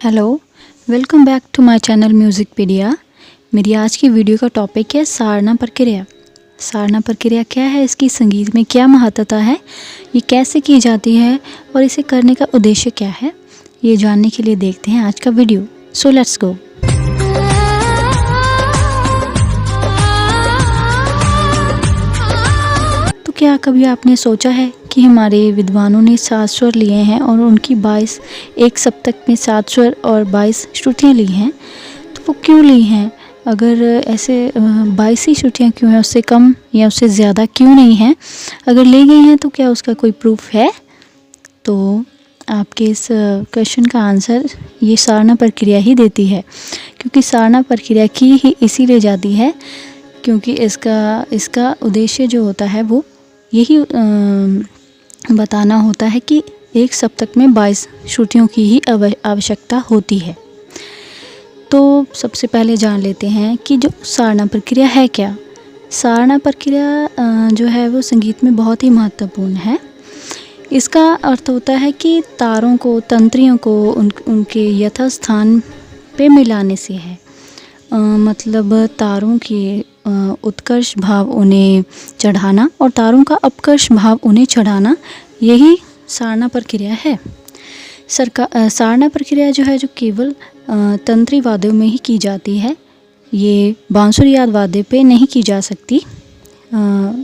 Hello, welcome back to my channel Musicpedia. मेरी आज की वीडियो का टॉपिक है सारना प्रक्रिया। सारना प्रक्रिया क्या है, इसकी संगीत में क्या महत्वता है, ये कैसे की जाती है और इसे करने का उद्देश्य क्या है, ये जानने के लिए देखते हैं आज का वीडियो। So let's go. तो क्या कभी आपने सोचा है कि हमारे विद्वानों ने 7 स्वर लिए हैं और उनकी 22 एक सप्तक में 7 स्वर और 22 श्रुतियाँ ली हैं, तो वो क्यों ली हैं? अगर ऐसे 22 ही श्रुतियाँ क्यों हैं, उससे कम या उससे ज़्यादा क्यों नहीं हैं? अगर ले गई हैं तो क्या उसका कोई प्रूफ है? तो आपके इस क्वेश्चन का आंसर ये सारना प्रक्रिया ही देती है, क्योंकि सारना प्रक्रिया की ही इसीलिए जाती है क्योंकि इसका उद्देश्य जो होता है वो यही बताना होता है कि एक सप्तक में 22 श्रुतियों की ही आवश्यकता होती है। तो सबसे पहले जान लेते हैं कि जो सारना प्रक्रिया है क्या। सारना प्रक्रिया जो है वो संगीत में बहुत ही महत्वपूर्ण है। इसका अर्थ होता है कि तारों को, तंत्रियों को उनके यथास्थान पे मिलाने से है। मतलब तारों के उत्कर्ष भाव उन्हें चढ़ाना और तारों का अपकर्ष भाव उन्हें चढ़ाना, यही सारना प्रक्रिया है। सारना प्रक्रिया जो है जो केवल तंत्री वाद्यों में ही की जाती है। ये बांसुरी आदि वाद्य पे नहीं की जा सकती।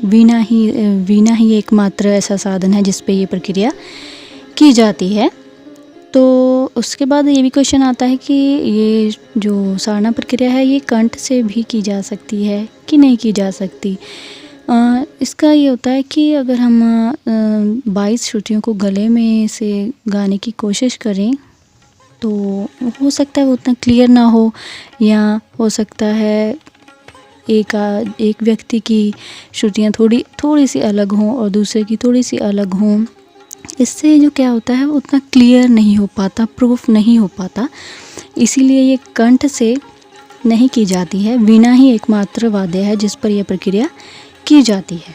वीणा ही एकमात्र ऐसा साधन है जिस पे ये प्रक्रिया की जाती है। तो उसके बाद ये भी क्वेश्चन आता है कि ये जो सारना प्रक्रिया है ये कंठ से भी की जा सकती है कि नहीं की जा सकती। इसका ये होता है कि अगर हम 22 श्रुतियों को गले में से गाने की कोशिश करें तो हो सकता है वो उतना क्लियर ना हो, या हो सकता है एक व्यक्ति की श्रुतियाँ थोड़ी सी अलग हों और दूसरे की थोड़ी सी अलग हों। इससे जो क्या होता है वो उतना क्लियर नहीं हो पाता, प्रूफ नहीं हो पाता। इसीलिए ये कंठ से नहीं की जाती है। वीणा ही एकमात्र वाद्य है जिस पर यह प्रक्रिया की जाती है।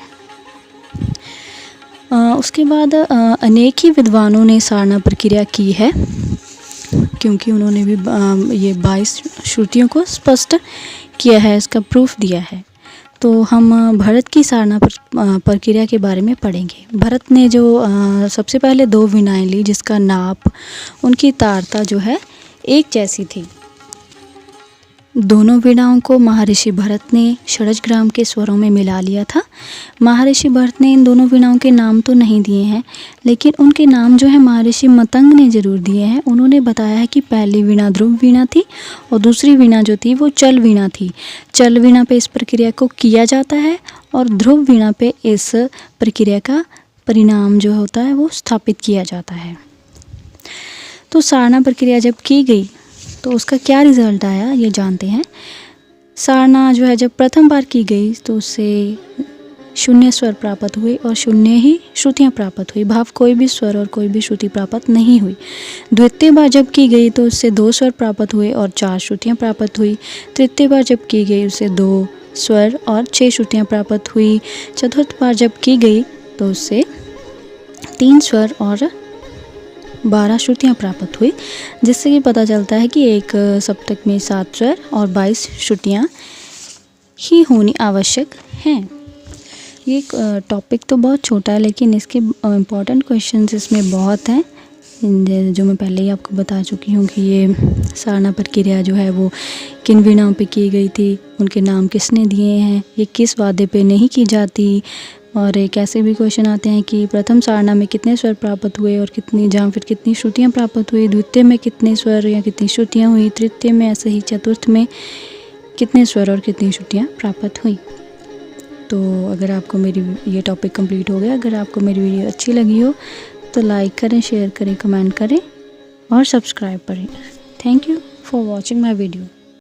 उसके बाद अनेक ही विद्वानों ने सारना प्रक्रिया की है, क्योंकि उन्होंने भी ये 22 श्रुतियों को स्पष्ट किया है, इसका प्रूफ दिया है। तो हम भरत की सारना प्रक्रिया के बारे में पढ़ेंगे। भरत ने जो सबसे पहले 2 वीणाएं ली, जिसका नाप, उनकी तारता जो है एक जैसी थी। दोनों वीणाओं को महर्षि भरत ने षड्जग्राम के स्वरों में मिला लिया था। महर्षि भरत ने इन दोनों वीणाओं के नाम तो नहीं दिए हैं, लेकिन उनके नाम जो है महर्षि मतंग ने ज़रूर दिए हैं। उन्होंने बताया है कि पहली वीणा ध्रुव वीणा थी और दूसरी वीणा जो थी वो चल वीणा थी। चल वीणा पे इस प्रक्रिया को किया जाता है और ध्रुव वीणा पे इस प्रक्रिया का परिणाम जो होता है वो स्थापित किया जाता है। तो सारना प्रक्रिया जब की गई तो उसका क्या रिज़ल्ट आया ये जानते हैं। सारना जो है जब प्रथम बार की गई तो उससे 0 स्वर प्राप्त हुए और 0 ही श्रुतियाँ प्राप्त हुई। भाव कोई भी स्वर और कोई भी श्रुति प्राप्त नहीं हुई। द्वितीय बार जब की गई तो उससे 2 स्वर प्राप्त हुए और 4 श्रुतियाँ प्राप्त हुई। तृतीय बार जब की गई उससे 2 स्वर और 6 श्रुतियाँ प्राप्त हुई। चतुर्थ बार जब की गई तो उससे 3 स्वर और 12 श्रुतियाँ प्राप्त हुई, जिससे कि पता चलता है कि एक सप्तक में 7 स्वर और 22 श्रुतियाँ ही होनी आवश्यक हैं। ये टॉपिक तो बहुत छोटा है, लेकिन इसके इम्पॉर्टेंट क्वेश्चंस इसमें बहुत हैं, जो मैं पहले ही आपको बता चुकी हूँ कि ये सारना प्रक्रिया जो है वो किन वीणाओं पे की गई थी, उनके नाम किसने दिए हैं, ये किस वाद्य पे नहीं की जाती। और एक ऐसे भी क्वेश्चन आते हैं कि प्रथम सारना में कितने स्वर प्राप्त हुए और कितनी श्रुतियाँ प्राप्त हुई, द्वितीय में कितने स्वर या कितनी श्रुतियाँ हुई, तृतीय में, ऐसे ही चतुर्थ में कितने स्वर और कितनी श्रुतियाँ प्राप्त हुई। तो अगर आपको मेरी ये टॉपिक कंप्लीट हो गया, अगर आपको मेरी वीडियो अच्छी लगी हो तो लाइक करें, शेयर करें, कमेंट करें और सब्सक्राइब करें। Thank you for watching my video.